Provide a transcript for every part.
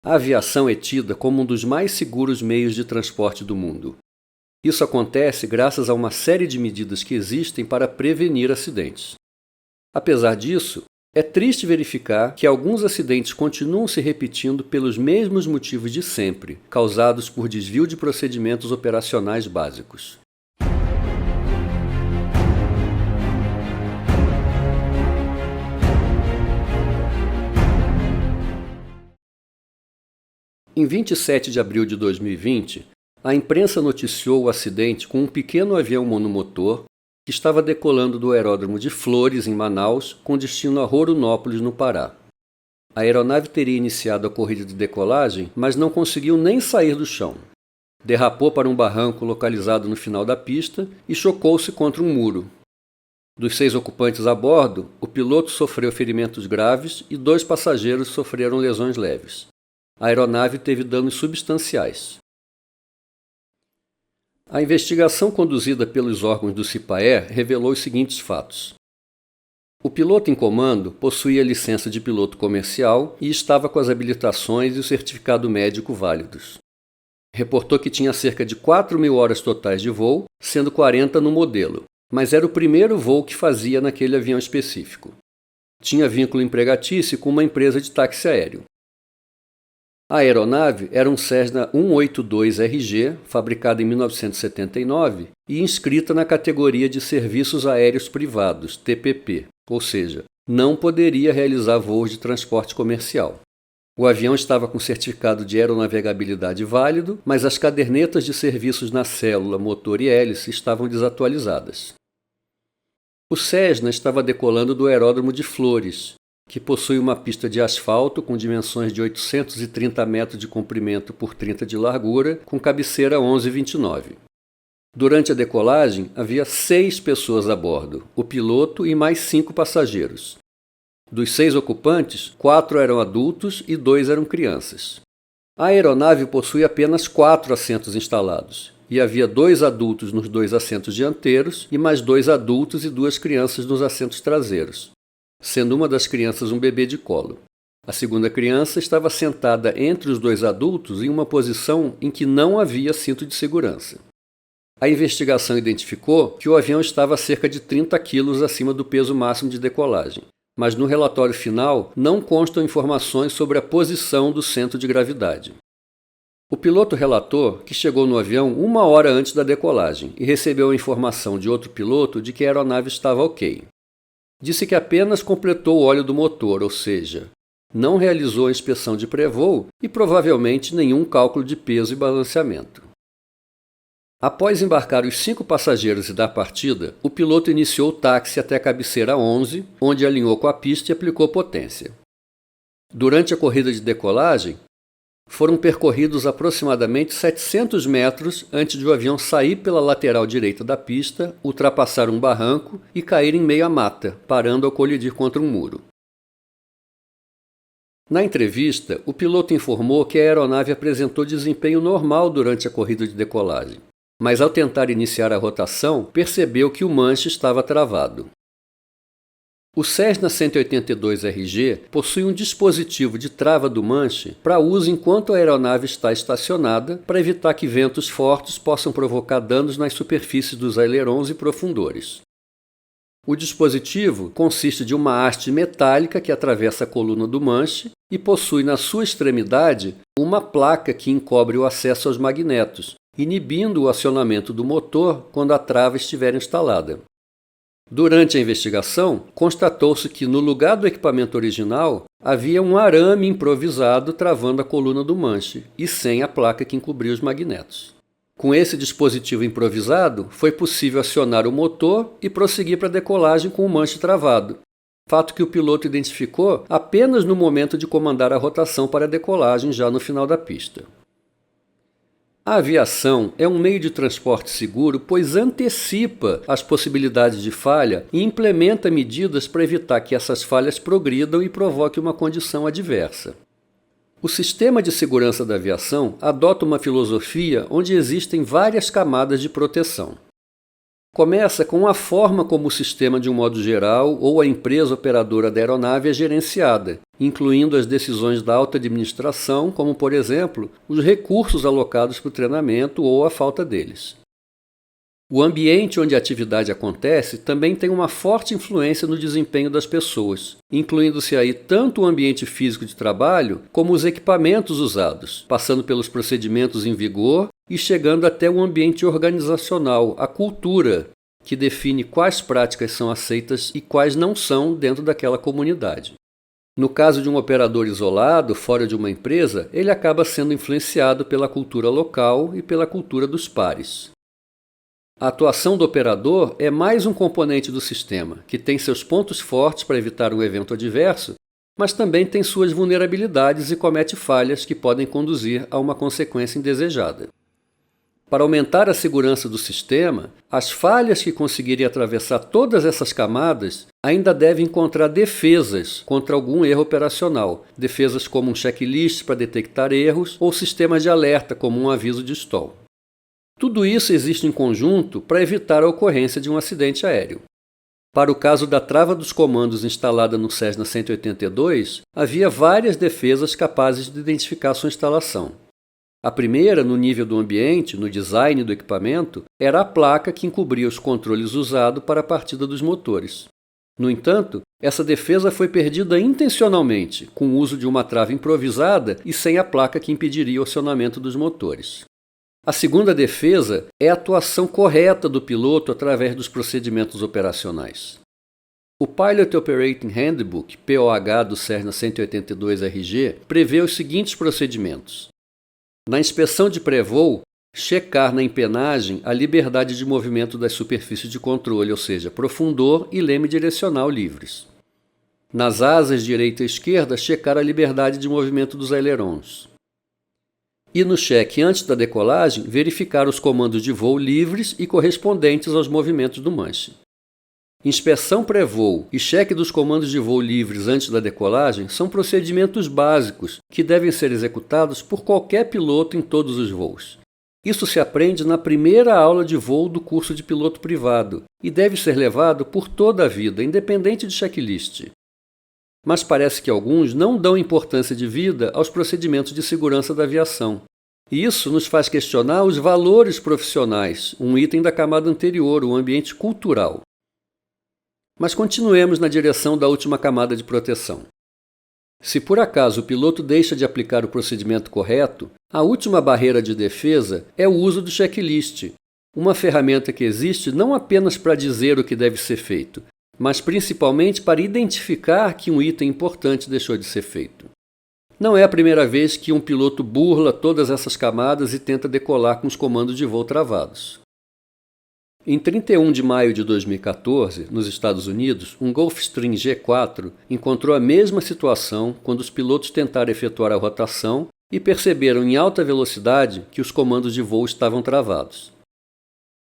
A aviação é tida como um dos mais seguros meios de transporte do mundo. Isso acontece graças a uma série de medidas que existem para prevenir acidentes. Apesar disso, é triste verificar que alguns acidentes continuam se repetindo pelos mesmos motivos de sempre, causados por desvio de procedimentos operacionais básicos. Em 27 de abril de 2020, a imprensa noticiou o acidente com um pequeno avião monomotor que estava decolando do aeródromo de Flores, em Manaus, com destino a Rorunópolis, no Pará. A aeronave teria iniciado a corrida de decolagem, mas não conseguiu nem sair do chão. Derrapou para um barranco localizado no final da pista e chocou-se contra um muro. Dos 6 ocupantes a bordo, o piloto sofreu ferimentos graves e 2 passageiros sofreram lesões leves. A aeronave teve danos substanciais. A investigação conduzida pelos órgãos do CIPAE revelou os seguintes fatos. O piloto em comando possuía licença de piloto comercial e estava com as habilitações e o certificado médico válidos. Reportou que tinha cerca de 4.000 horas totais de voo, sendo 40 no modelo, mas era o primeiro voo que fazia naquele avião específico. Tinha vínculo empregatício com uma empresa de táxi aéreo. A aeronave era um Cessna 182RG, fabricada em 1979 e inscrita na categoria de Serviços Aéreos Privados, TPP, ou seja, não poderia realizar voos de transporte comercial. O avião estava com certificado de aeronavegabilidade válido, mas as cadernetas de serviços na célula, motor e hélice estavam desatualizadas. O Cessna estava decolando do aeródromo de Flores, que possui uma pista de asfalto com dimensões de 830 metros de comprimento por 30 de largura, com cabeceira 11,29. Durante a decolagem, havia 6 pessoas a bordo, o piloto e mais 5 passageiros. Dos 6 ocupantes, 4 eram adultos e 2 eram crianças. A aeronave possui apenas 4 assentos instalados, e havia 2 adultos nos 2 assentos dianteiros e mais 2 adultos e 2 crianças nos assentos traseiros, sendo uma das crianças um bebê de colo. A segunda criança estava sentada entre os 2 adultos em uma posição em que não havia cinto de segurança. A investigação identificou que o avião estava a cerca de 30 quilos acima do peso máximo de decolagem, mas no relatório final não constam informações sobre a posição do centro de gravidade. O piloto relatou que chegou no avião 1 hora antes da decolagem e recebeu a informação de outro piloto de que a aeronave estava ok. Disse que apenas completou o óleo do motor, ou seja, não realizou a inspeção de pré-voo e provavelmente nenhum cálculo de peso e balanceamento. Após embarcar os 5 passageiros e dar partida, o piloto iniciou o táxi até a cabeceira 11, onde alinhou com a pista e aplicou potência. Durante a corrida de decolagem, foram percorridos aproximadamente 700 metros antes de o avião sair pela lateral direita da pista, ultrapassar um barranco e cair em meio à mata, parando ao colidir contra um muro. Na entrevista, o piloto informou que a aeronave apresentou desempenho normal durante a corrida de decolagem, mas ao tentar iniciar a rotação, percebeu que o manche estava travado. O Cessna 182RG possui um dispositivo de trava do manche para uso enquanto a aeronave está estacionada, para evitar que ventos fortes possam provocar danos nas superfícies dos ailerons e profundores. O dispositivo consiste de uma haste metálica que atravessa a coluna do manche e possui na sua extremidade uma placa que encobre o acesso aos magnetos, inibindo o acionamento do motor quando a trava estiver instalada. Durante a investigação, constatou-se que no lugar do equipamento original havia um arame improvisado travando a coluna do manche e sem a placa que encobria os magnetos. Com esse dispositivo improvisado, foi possível acionar o motor e prosseguir para a decolagem com o manche travado, fato que o piloto identificou apenas no momento de comandar a rotação para a decolagem já no final da pista. A aviação é um meio de transporte seguro, pois antecipa as possibilidades de falha e implementa medidas para evitar que essas falhas progridam e provoquem uma condição adversa. O sistema de segurança da aviação adota uma filosofia onde existem várias camadas de proteção. começa com a forma como o sistema, de um modo geral, ou a empresa operadora da aeronave é gerenciada, incluindo as decisões da alta administração, como, por exemplo, os recursos alocados para o treinamento ou a falta deles. O ambiente onde a atividade acontece também tem uma forte influência no desempenho das pessoas, incluindo-se aí tanto o ambiente físico de trabalho como os equipamentos usados, passando pelos procedimentos em vigor e chegando até o ambiente organizacional, a cultura, que define quais práticas são aceitas e quais não são dentro daquela comunidade. No caso de um operador isolado, fora de uma empresa, ele acaba sendo influenciado pela cultura local e pela cultura dos pares. A atuação do operador é mais um componente do sistema, que tem seus pontos fortes para evitar um evento adverso, mas também tem suas vulnerabilidades e comete falhas que podem conduzir a uma consequência indesejada. Para aumentar a segurança do sistema, as falhas que conseguirem atravessar todas essas camadas ainda devem encontrar defesas contra algum erro operacional, defesas como um checklist para detectar erros ou sistemas de alerta como um aviso de stall. Tudo isso existe em conjunto para evitar a ocorrência de um acidente aéreo. Para o caso da trava dos comandos instalada no Cessna 182, havia várias defesas capazes de identificar sua instalação. A primeira, no nível do ambiente, no design do equipamento, era a placa que encobria os controles usados para a partida dos motores. No entanto, essa defesa foi perdida intencionalmente, com o uso de uma trava improvisada e sem a placa que impediria o acionamento dos motores. A segunda defesa é a atuação correta do piloto através dos procedimentos operacionais. O Pilot Operating Handbook, POH do Cessna 182RG, prevê os seguintes procedimentos. Na inspeção de pré-voo, checar na empenagem a liberdade de movimento das superfícies de controle, ou seja, profundor e leme direcional livres. Nas asas direita e esquerda, checar a liberdade de movimento dos ailerons. E no cheque antes da decolagem, verificar os comandos de voo livres e correspondentes aos movimentos do manche. Inspeção pré-voo e cheque dos comandos de voo livres antes da decolagem são procedimentos básicos que devem ser executados por qualquer piloto em todos os voos. Isso se aprende na primeira aula de voo do curso de piloto privado e deve ser levado por toda a vida, independente de checklist. Mas parece que alguns não dão importância devida aos procedimentos de segurança da aviação. E isso nos faz questionar os valores profissionais, um item da camada anterior, o ambiente cultural. Mas continuemos na direção da última camada de proteção. Se por acaso o piloto deixa de aplicar o procedimento correto, a última barreira de defesa é o uso do checklist, uma ferramenta que existe não apenas para dizer o que deve ser feito, mas principalmente para identificar que um item importante deixou de ser feito. Não é a primeira vez que um piloto burla todas essas camadas e tenta decolar com os comandos de voo travados. Em 31 de maio de 2014, nos Estados Unidos, um Gulfstream G4 encontrou a mesma situação quando os pilotos tentaram efetuar a rotação e perceberam em alta velocidade que os comandos de voo estavam travados.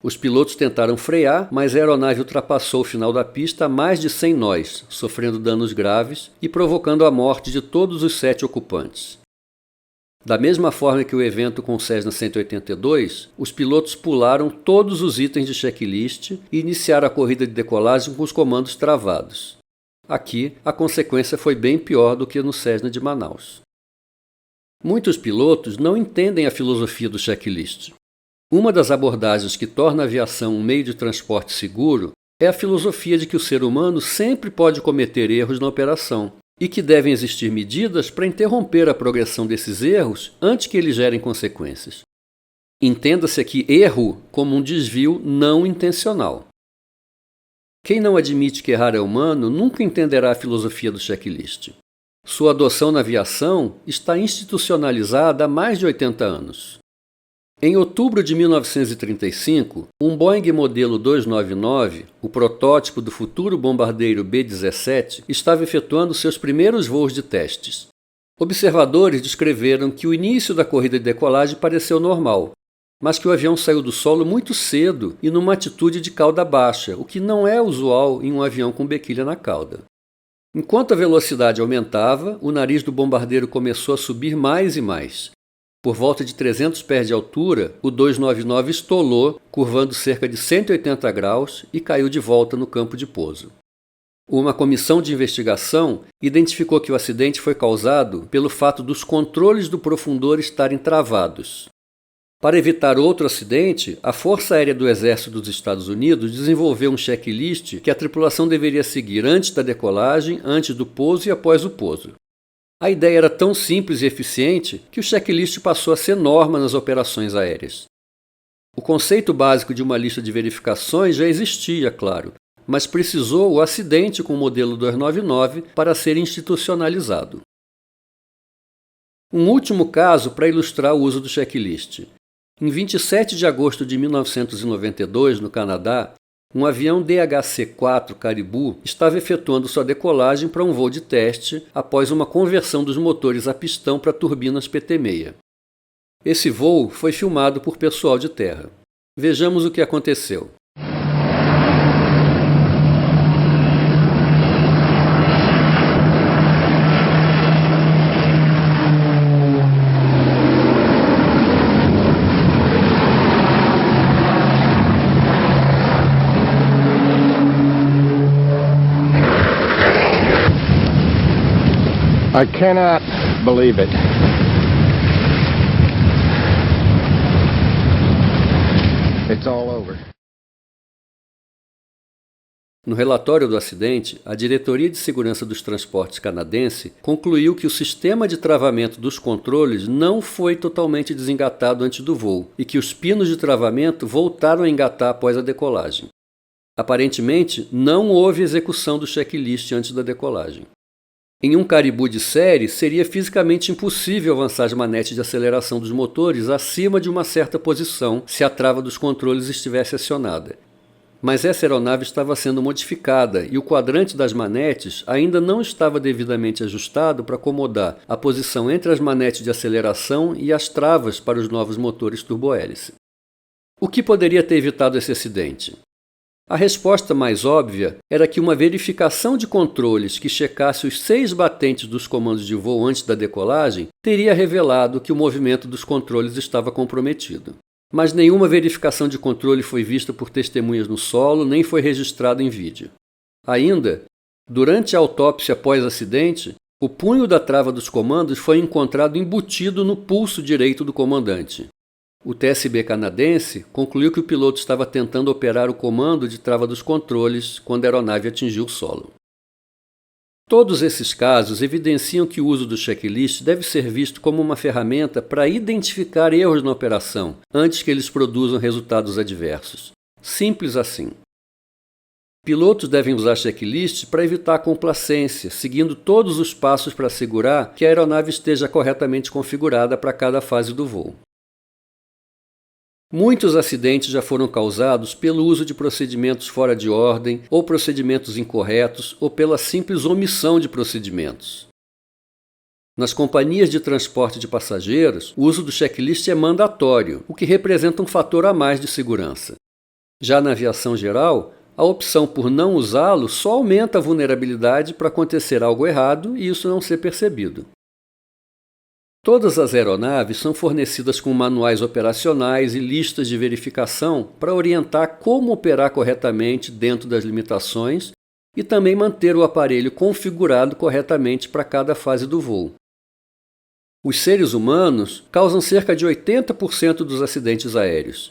Os pilotos tentaram frear, mas a aeronave ultrapassou o final da pista a mais de 100 nós, sofrendo danos graves e provocando a morte de todos os 7 ocupantes. Da mesma forma que o evento com o Cessna 182, os pilotos pularam todos os itens de checklist e iniciaram a corrida de decolagem com os comandos travados. Aqui, a consequência foi bem pior do que no Cessna de Manaus. Muitos pilotos não entendem a filosofia do checklist. Uma das abordagens que torna a aviação um meio de transporte seguro é a filosofia de que o ser humano sempre pode cometer erros na operação e que devem existir medidas para interromper a progressão desses erros antes que eles gerem consequências. Entenda-se aqui erro como um desvio não intencional. Quem não admite que errar é humano nunca entenderá a filosofia do checklist. Sua adoção na aviação está institucionalizada há mais de 80 anos. Em outubro de 1935, um Boeing modelo 299, o protótipo do futuro bombardeiro B-17, estava efetuando seus primeiros voos de testes. Observadores descreveram que o início da corrida de decolagem pareceu normal, mas que o avião saiu do solo muito cedo e numa atitude de cauda baixa, o que não é usual em um avião com bequilha na cauda. Enquanto a velocidade aumentava, o nariz do bombardeiro começou a subir mais e mais. Por volta de 300 pés de altura, o 299 estolou, curvando cerca de 180 graus e caiu de volta no campo de pouso. Uma comissão de investigação identificou que o acidente foi causado pelo fato dos controles do profundor estarem travados. Para evitar outro acidente, a Força Aérea do Exército dos Estados Unidos desenvolveu um checklist que a tripulação deveria seguir antes da decolagem, antes do pouso e após o pouso. A ideia era tão simples e eficiente que o checklist passou a ser norma nas operações aéreas. O conceito básico de uma lista de verificações já existia, claro, mas precisou o acidente com o modelo 299 para ser institucionalizado. Um último caso para ilustrar o uso do checklist. Em 27 de agosto de 1992, no Canadá, um avião DHC-4 Caribou estava efetuando sua decolagem para um voo de teste após uma conversão dos motores a pistão para turbinas PT-6. Esse voo foi filmado por pessoal de terra. Vejamos o que aconteceu. I cannot believe it. It's all over. No relatório do acidente, a Diretoria de Segurança dos Transportes canadense concluiu que o sistema de travamento dos controles não foi totalmente desengatado antes do voo e que os pinos de travamento voltaram a engatar após a decolagem. Aparentemente, não houve execução do checklist antes da decolagem. Em um Caribou de série, seria fisicamente impossível avançar as manetes de aceleração dos motores acima de uma certa posição se a trava dos controles estivesse acionada. Mas essa aeronave estava sendo modificada e o quadrante das manetes ainda não estava devidamente ajustado para acomodar a posição entre as manetes de aceleração e as travas para os novos motores turbohélice. O que poderia ter evitado esse acidente? A resposta mais óbvia era que uma verificação de controles que checasse os 6 batentes dos comandos de voo antes da decolagem teria revelado que o movimento dos controles estava comprometido. Mas nenhuma verificação de controle foi vista por testemunhas no solo, nem foi registrado em vídeo. Ainda, durante a autópsia após-acidente, o punho da trava dos comandos foi encontrado embutido no pulso direito do comandante. O TSB canadense concluiu que o piloto estava tentando operar o comando de trava dos controles quando a aeronave atingiu o solo. Todos esses casos evidenciam que o uso do checklist deve ser visto como uma ferramenta para identificar erros na operação antes que eles produzam resultados adversos. Simples assim. Pilotos devem usar checklists para evitar a complacência, seguindo todos os passos para assegurar que a aeronave esteja corretamente configurada para cada fase do voo. Muitos acidentes já foram causados pelo uso de procedimentos fora de ordem, ou procedimentos incorretos, ou pela simples omissão de procedimentos. Nas companhias de transporte de passageiros, o uso do checklist é mandatório, o que representa um fator a mais de segurança. Já na aviação geral, a opção por não usá-lo só aumenta a vulnerabilidade para acontecer algo errado e isso não ser percebido. Todas as aeronaves são fornecidas com manuais operacionais e listas de verificação para orientar como operar corretamente dentro das limitações e também manter o aparelho configurado corretamente para cada fase do voo. Os seres humanos causam cerca de 80% dos acidentes aéreos,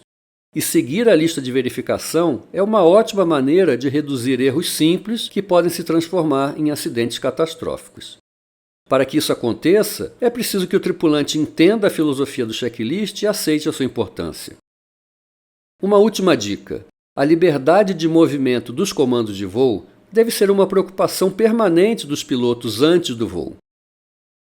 e seguir a lista de verificação é uma ótima maneira de reduzir erros simples que podem se transformar em acidentes catastróficos. Para que isso aconteça, é preciso que o tripulante entenda a filosofia do checklist e aceite a sua importância. Uma última dica: a liberdade de movimento dos comandos de voo deve ser uma preocupação permanente dos pilotos antes do voo.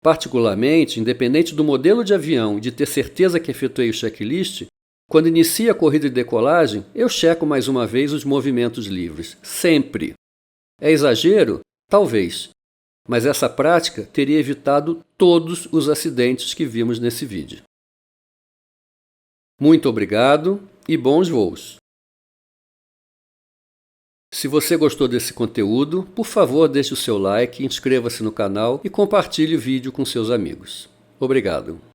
Particularmente, independente do modelo de avião e de ter certeza que efetuei o checklist, quando inicia a corrida de decolagem, eu checo mais uma vez os movimentos livres. Sempre. É exagero? Talvez. Mas essa prática teria evitado todos os acidentes que vimos nesse vídeo. Muito obrigado e bons voos! Se você gostou desse conteúdo, por favor deixe o seu like, inscreva-se no canal e compartilhe o vídeo com seus amigos. Obrigado!